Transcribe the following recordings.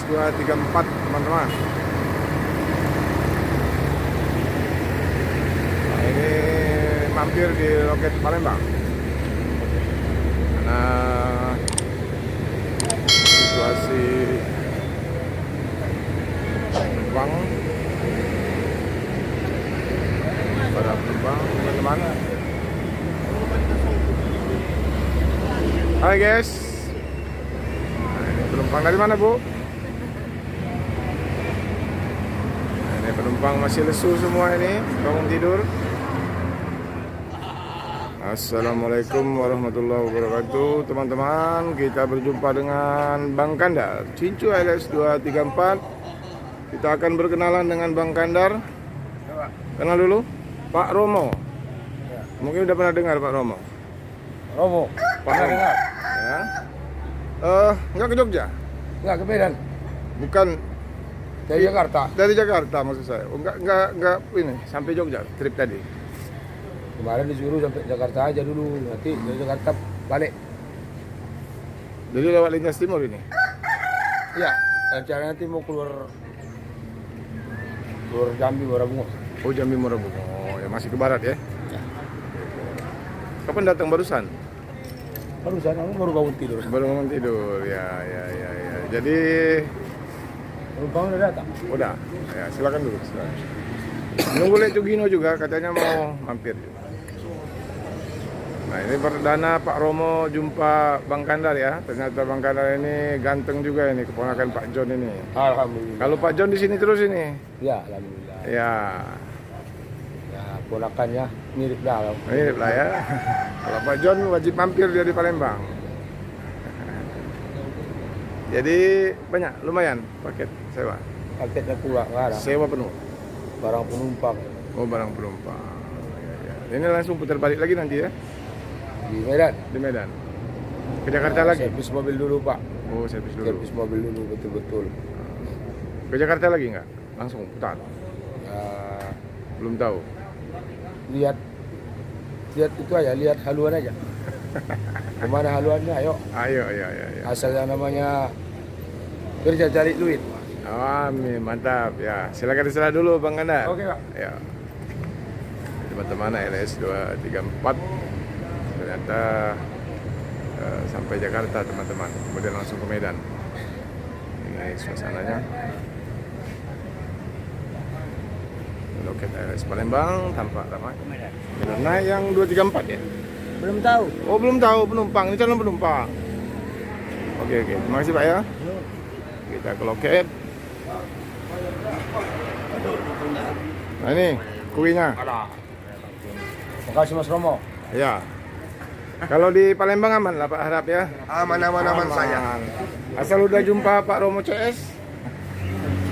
LS234 teman-teman. Nah, ini mampir di loket Palembang karena situasi penumpang, para penumpang teman-teman. Hai guys, nah, ini penumpang dari mana bu? Nah, ini penumpang masih lesu semua ini, bangun tidur. Assalamualaikum warahmatullahi wabarakatuh teman-teman. Kita berjumpa dengan Bang Kandar Cincu LS234. Kita akan berkenalan dengan Bang Kandar. Kenal dulu Pak Romo. Mungkin udah pernah dengar Pak Romo. Romo, pernah dengar? Ya. Enggak ke Jogja? Enggak, ke Medan. Bukan Dari Jakarta. dari Jakarta maksud saya. Oh, enggak ini sampai Jogja trip tadi. Kemarin disuruh sampai Jakarta aja dulu, nanti dari Jakarta balik. Jadi lewat Lintas Timur ini. Iya, rencana nanti mau keluar Jambi, Morabungo. Oh, Jambi Morabungo. Oh, ya masih ke barat ya. Kapan datang barusan? Barusan aku baru bangun tidur. Baru bangun tidur. Ya. Jadi Penumpang udah datang. udah. Ya, silakan dulu, silakan. Nunggu Lek Cugino juga katanya mau mampir. Nah, ini perdana Pak Romo jumpa Bang Kandar ya. Ternyata Bang Kandar ini ganteng juga ini, keponakan Pak John ini. Alhamdulillah. Kalau Pak John di sini terus ini. Ya, alhamdulillah. Ya, Ya, ponakannya mirip dah. mirip lah ya. Kalau Pak John wajib mampir dia di Palembang. Jadi banyak, lumayan paket sewa. Paketnya pula nggak ada. Sewa penuh. Barang penumpang Oh, barang penumpang. Ya. Ini langsung putar balik lagi nanti ya di Medan. di Medan. Ke Jakarta lagi. Servis mobil dulu, Pak. Oh, servis dulu. Servis mobil dulu betul-betul. Ke Jakarta lagi nggak? Langsung putar. Ya, Belum tahu. lihat itu aja, lihat haluan aja. Kemana haluannya, ayo. Ayo. Asal yang namanya kerja cari duit. Amin, mantap ya. Silakan diserah dulu Bang Kandar. Oke, Pak. Ya. Teman-teman LS234 ternyata sampai Jakarta teman-teman. Kemudian langsung ke Medan. Ini suasananya. Loket LS Palembang tampak ramai. Nah, yang 234 ya? Belum tahu. Oh, belum tahu penumpang. Ini calon penumpang. Oke. Terima kasih Pak ya. Kita ke loket. Nah, ini kuenya. Makasih Mas Romo. Ya. Kalau di Palembang aman lah Pak, harap ya. Aman saya. Asal udah jumpa Pak Romo CS,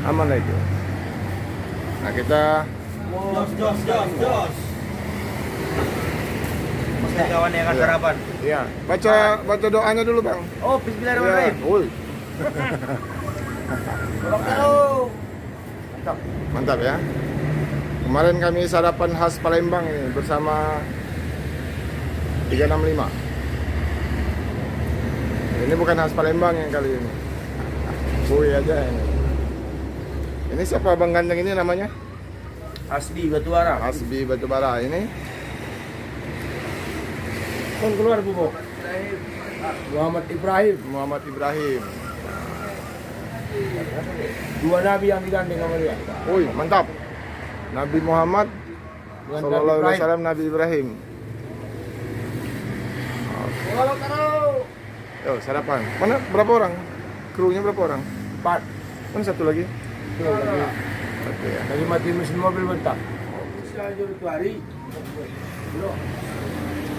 aman lah itu. Nah, kita Jos. Mas kawan yang akan sarapan. ya baca doanya dulu Bang. Oh, bismillahirrahmanirrahim. Ya. Woi. Mantap ya. Kemarin kami sarapan khas Palembang ini bersama 365. Ini bukan khas Palembang yang kali ini. Woi aja ini. Ini siapa Bang Ganteng ini namanya? Asbi Batuara. Asbi Batubara ini. Kon keluar Bu. Muhammad Ibrahim. Muhammad Ibrahim. Dua nabi yang digandeng sama dia. Woi, mantap. Nabi Muhammad Dengan Sallallahu Nabi alaihi Ibrahim. wasallam, Nabi Ibrahim. Yo, sarapan. Mana berapa orang? Krunya berapa orang? 4. Mana satu lagi? Satu ya. Lagi mati mesin mobil bentar.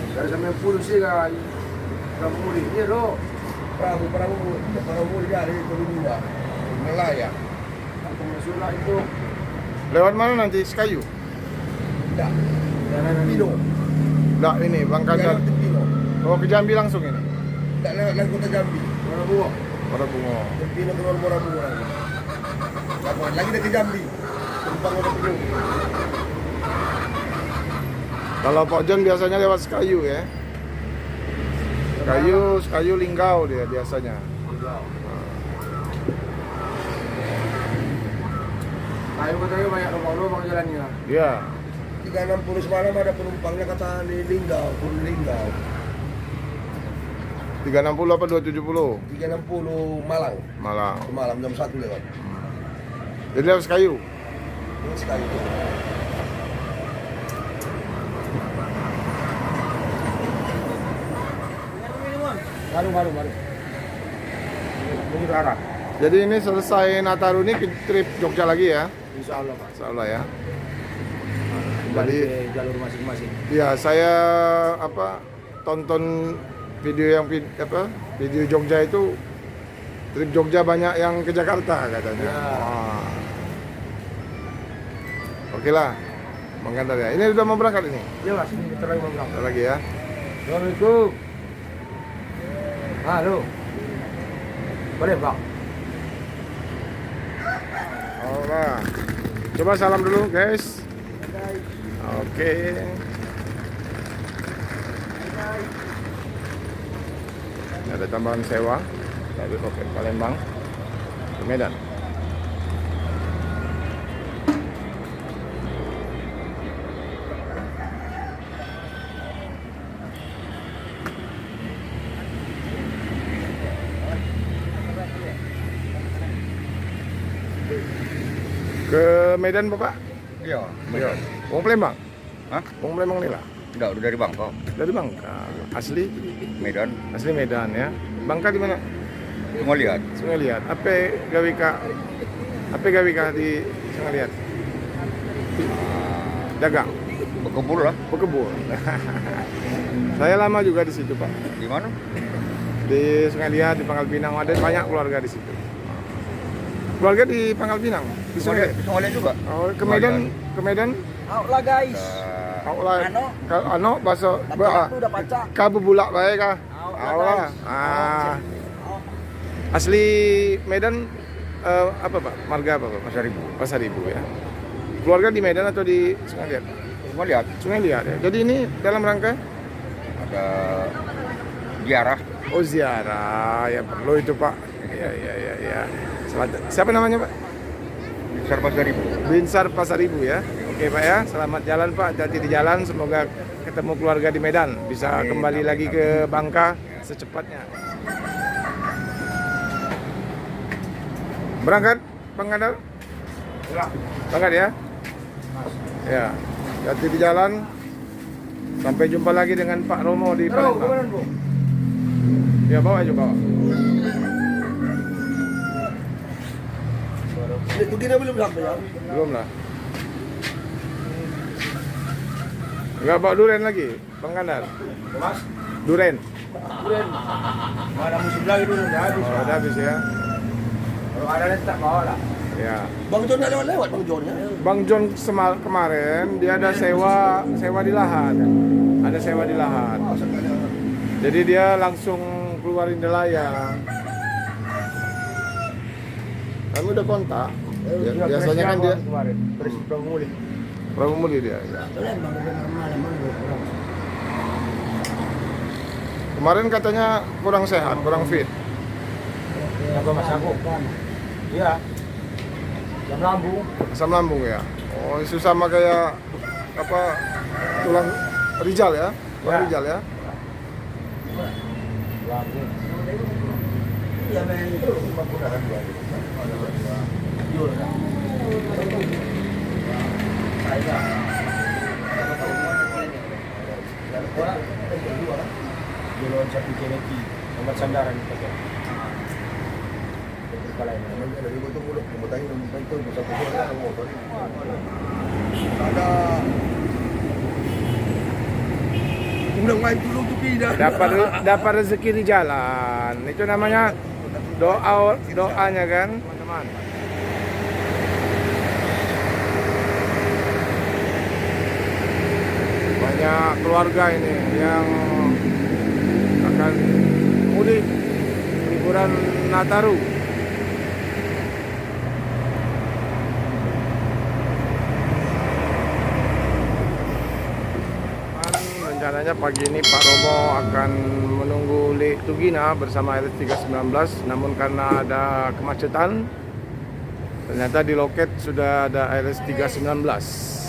Dari sampai puluh sih kan. Perahu ini loh. Perahu dari Tolimiba. Nelayan. Aku masuklah itu. Lewat mana nanti? Sekayu? Tidak. Jalan Pino. Enggak, ini Bang Kandar. Pino. Oh, ke Jambi langsung ini. Tidak lewat kota Jambi. Morabungo. Morabungo. Pino keluar Morabungo lagi. Lagi dari Jambi. Tumpang udah penuh. Kalau Pak John biasanya lewat Sekayu ya. Sekayu Linggau dia biasanya. Ayo katanya banyak lubang-lubang jalannya. Iya. 360 semalam ada penumpangnya kata di Linggau, turun Linggau. 360 apa 270? 360 Malang. Malang. Semalam jam 1 lewat. Jadi harus kayu. Ini sekali. Baru. Menuju arah. Jadi ini selesai Nataru ini trip Jogja lagi ya. Insya Allah Pak. Insya Allah ya. Kembali Jadi ke jalur masing-masing. ya saya tonton video video Jogja itu trip Jogja banyak yang ke Jakarta katanya. Ya. Wah. Oke lah, Bang Kandar ya. Ini udah mau berangkat ini. Iya Mas, ini kita lagi mau berangkat. Bentar lagi ya. Assalamualaikum. Halo. Boleh Bang? Allah. Coba salam dulu guys. Oke. Ini ada tambahan sewa dari Roket Palembang ke Medan. Ke Medan Bapak? Iya. Iya. Wong Palembang? Hah? Wong Palembang nih lah. Enggak, udah dari Bangkok. Dari Bangka. Asli? Medan. Asli Medan ya. Bangka di mana? Cuma lihat. Sungai Liat. Apa gawe ka di Sungai Liat? Dagang, Berkebun lah. berkebun. Saya lama juga di situ, Pak. Di mana? Di Sungai Liat, di Pangkal Pinang, ada banyak keluarga di situ. Keluarga di Pangkal Pinang, di Sungai Liat. Cuma lihat juga. Oh, ke Medan, Lah guys. Allah. Ano, baso, udah pacar. kabubulak bae kah? Allah. Asli Medan apa Pak? Marga apa Pak? Pasaribu. Pasaribu ya. Keluarga di Medan atau di Sungai Liat? Cuma lihat. Sungai Liat ya. Jadi ini dalam rangka Ada ziarah. oh ziarah ya perlu itu Pak. Ya. Siapa namanya Pak? Besar Pasaribu. Binsar Pasaribu ya. Oke Pak ya. Selamat jalan Pak. Hati-hati di jalan. Semoga ketemu keluarga di Medan. Bisa Amin, kembali amin, lagi amin. ke Bangka secepatnya. Berangkat Bang Kandar? Berangkat ya? Ya. Hati di jalan. Sampai jumpa lagi dengan Pak Romo di Palembang. Bro? Ya bawa aja bawa. Begini belum sampai ya? Belum lah. Enggak bawa duren lagi, Bang Kandar. Mas, Duren. keren. Ada musim lagi dulu, udah habis. Oh, udah habis ya. Kalau ada tak bawa lah. Ya. Bang John nggak lewat-lewat Bang John ya? Bang John kemarin dia ada sewa di lahan. Ada sewa di lahan. Jadi dia langsung keluarin nelayan. Kami udah kontak. Biasanya kan dia Pramuli dia. Ya. Kemarin katanya kurang sehat, kurang fit. Apa Mas aku? Iya. Jam lambung. Asam lambung ya. Oh, itu sama kayak apa tulang Rizal ya? Tulang Ya. Rizal ya. Lambung. Iya men itu menggunakan dua. Saya. Jalan satu Kennedy, nomor sandaran kita. Ada udah main dulu tuh pindah. Dapat rezeki di jalan. Itu namanya doanya kan, teman-teman. Banyak keluarga ini yang akan mudik liburan Nataru. Rencananya pagi ini Pak Romo akan menunggu Lek Tugina bersama LS319, namun karena ada kemacetan Ternyata di loket sudah ada ILS 319.